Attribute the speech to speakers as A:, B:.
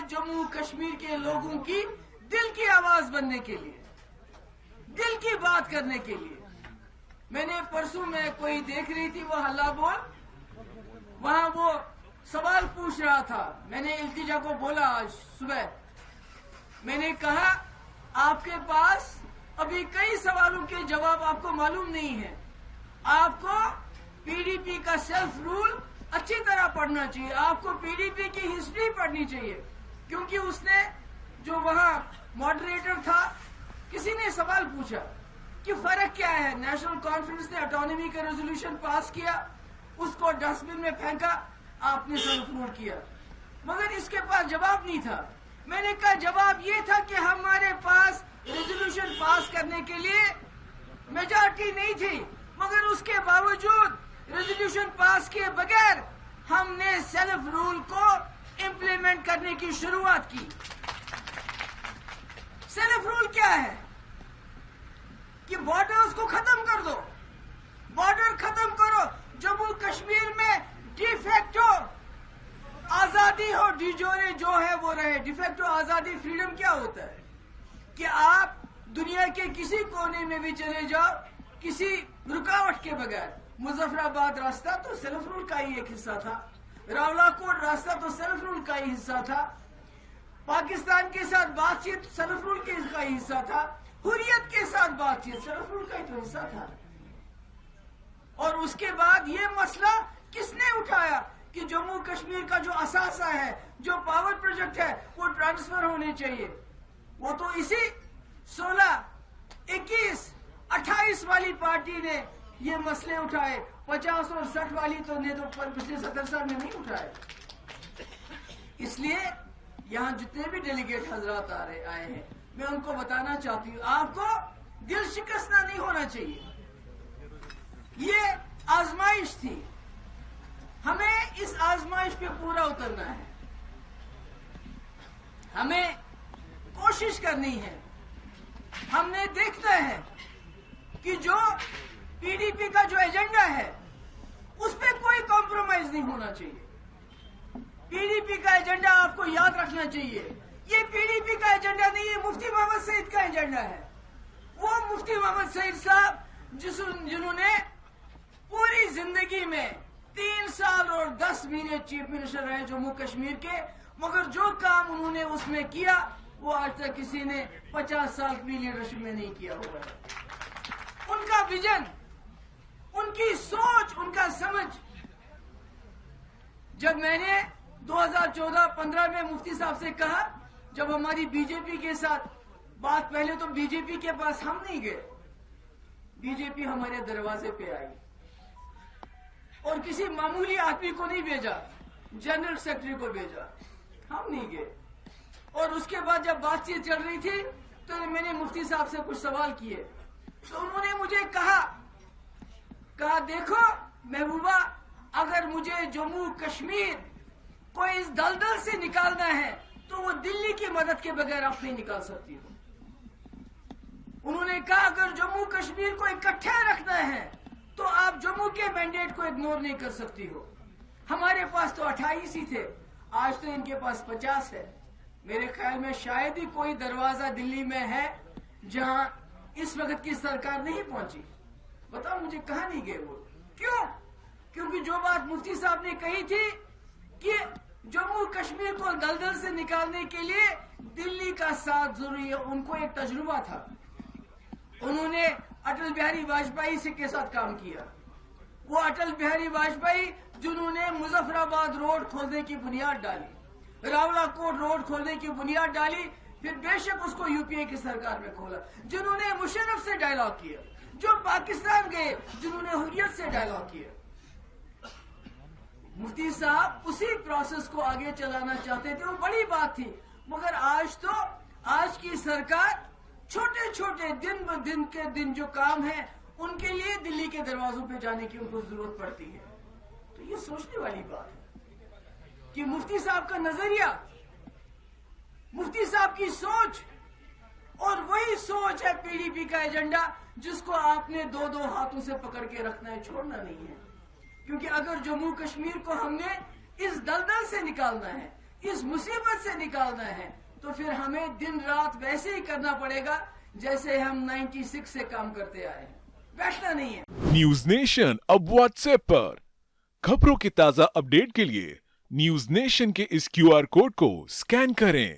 A: जम्मू कश्मीर के लोगों की दिल की आवाज बनने के लिए, दिल की बात करने के लिए। मैंने परसों में कोई देख रही थी वो हल्ला बोल, वहां वो सवाल पूछ रहा था। मैंने इल्तिजा को बोला आज सुबह, मैंने कहा आपके पास अभी कई सवालों के जवाब आपको मालूम नहीं है। आपको पीडीपी का सेल्फ रूल अच्छी तरह पढ़ना चाहिए, आपको पीडीपी की हिस्ट्री पढ़नी चाहिए। क्योंकि उसने जो वहां मॉडरेटर था, किसी ने सवाल पूछा कि फर्क क्या है, नेशनल कॉन्फ्रेंस ने ऑटोनॉमी का रेजोल्यूशन पास किया, उसको डस्टबिन में फेंका, आपने सेल्फ रूल किया, मगर इसके पास जवाब नहीं था। मैंने कहा जवाब ये था कि हमारे पास रेजोल्यूशन पास करने के लिए मेजॉरिटी नहीं थी, मगर उसके बावजूद रेजोल्यूशन पास किए बगैर हमने सेल्फ रूल को इम्प्लीमेंट करने की शुरुआत की। सेल्फ रूल क्या है कि बॉर्डर्स को खत्म कर दो, बॉर्डर खत्म करो, जम्मू कश्मीर में डिफेक्टो आजादी हो, डिजोरे जो है वो रहे। डिफेक्टो आजादी, फ्रीडम क्या होता है कि आप दुनिया के किसी कोने में भी चले जाओ किसी रुकावट के बगैर। मुजफ्फराबाद रास्ता तो सेल्फ रूल का ही एक हिस्सा था, रावलाकोट रास्ता तो सेल्फ रूल का ही हिस्सा था, पाकिस्तान के साथ बातचीत सेल्फ रूल का ही हिस्सा था, हुर्रियत के साथ बातचीत सेल्फ रूल का ही तो हिस्सा था। और उसके बाद ये मसला किसने उठाया कि जम्मू कश्मीर का जो असासा है, जो पावर प्रोजेक्ट है, वो ट्रांसफर होने चाहिए। वो तो इसी 16, 21, 28 वाली पार्टी ने ये मसले उठाए, 50 और 60 वाली तो ने तो पिछले 70 साल में नहीं उठाए। इसलिए यहाँ जितने भी डेलीगेट हजरात आए हैं, मैं उनको बताना चाहती हूँ, आपको दिल शिकस्ता नहीं होना चाहिए। ये आजमाइश थी, हमें इस आजमाइश पे पूरा उतरना है, हमें कोशिश करनी है। हमने देखना है कि जो पीडीपी का जो एजेंडा है उस पर कोई कॉम्प्रोमाइज नहीं होना चाहिए। पीडीपी का एजेंडा आपको याद रखना चाहिए, ये पीडीपी का एजेंडा नहीं है, मुफ्ती मोहम्मद सईद का एजेंडा है। वो मुफ्ती मोहम्मद सईद साहब जिन्होंने पूरी जिंदगी में 3 साल और 10 महीने चीफ मिनिस्टर रहे जम्मू कश्मीर के, मगर जो काम उन्होंने उसमें किया वो आज तक किसी ने 50 साल की लीडरशिप में नहीं किया हुआ है। उनका विजन, उनकी सोच, उनका समझ। जब मैंने 2014-15 में मुफ्ती साहब से कहा, जब हमारी बीजेपी के साथ बात, पहले तो बीजेपी के पास हम नहीं गए, बीजेपी हमारे दरवाजे पे आई और किसी मामूली आदमी को नहीं भेजा, जनरल सेक्रेटरी को भेजा, हम नहीं गए। और उसके बाद जब बातचीत चल रही थी तो मैंने मुफ्ती साहब से कुछ सवाल किए, तो उन्होंने मुझे कहा देखो महबूबा, अगर मुझे जम्मू कश्मीर को इस दलदल से निकालना है तो वो दिल्ली की मदद के बगैर आप नहीं निकाल सकती हो। उन्होंने कहा अगर जम्मू कश्मीर को इकट्ठा रखना है तो आप जम्मू के मैंडेट को इग्नोर नहीं कर सकती हो। हमारे पास तो 28 ही थे, आज तो इनके पास 50 है। मेरे ख्याल में शायद ही कोई दरवाजा दिल्ली में है जहां इस वक्त की सरकार नहीं पहुंची। बताओ मुझे कहां नहीं गए वो? क्यों? क्योंकि जो बात मुफ्ती साहब ने कही थी कि जम्मू कश्मीर को दलदल से निकालने के लिए दिल्ली का साथ जरूरी है, उनको एक तजुर्बा था। उन्होंने अटल बिहारी वाजपेयी से के साथ काम किया। वो अटल बिहारी वाजपेयी जिन्होंने मुजफ्फराबाद रोड खोलने की बुनियाद डाली, रावलाकोट रोड खोलने की बुनियाद डाली, फिर बेशक उसको यूपीए की सरकार में खोला, जिन्होंने मुशर्रफ से डायलॉग किया, जो पाकिस्तान गए जिन्होंने हुर्रियत से डायलॉग किया। मुफ्ती साहब उसी प्रोसेस को आगे चलाना चाहते थे, वो बड़ी बात थी। मगर आज की सरकार छोटे छोटे दिन ब दिन के दिन जो काम है उनके लिए दिल्ली के दरवाजों पे जाने की उनको जरूरत पड़ती है। तो ये सोचने वाली बात है कि मुफ्ती साहब का नजरिया, मुफ्ती साहब की सोच, और वही सोच है पीडीपी का एजेंडा, जिसको आपने दो हाथों से पकड़ के रखना है, छोड़ना नहीं है। क्योंकि अगर जम्मू कश्मीर को हमने इस दलदल से निकालना है, اس مصیبت سے نکالنا ہے تو پھر ہمیں دن رات ویسے ہی کرنا پڑے گا جیسے ہم 96 سے کام کرتے آئے ہیں، بیٹھنا نہیں ہے۔
B: نیوز نیشن اب واٹس ایپ پر خبروں کی تازہ اپڈیٹ کے لیے نیوز نیشن کے اس QR کوڈ کو سکین کریں۔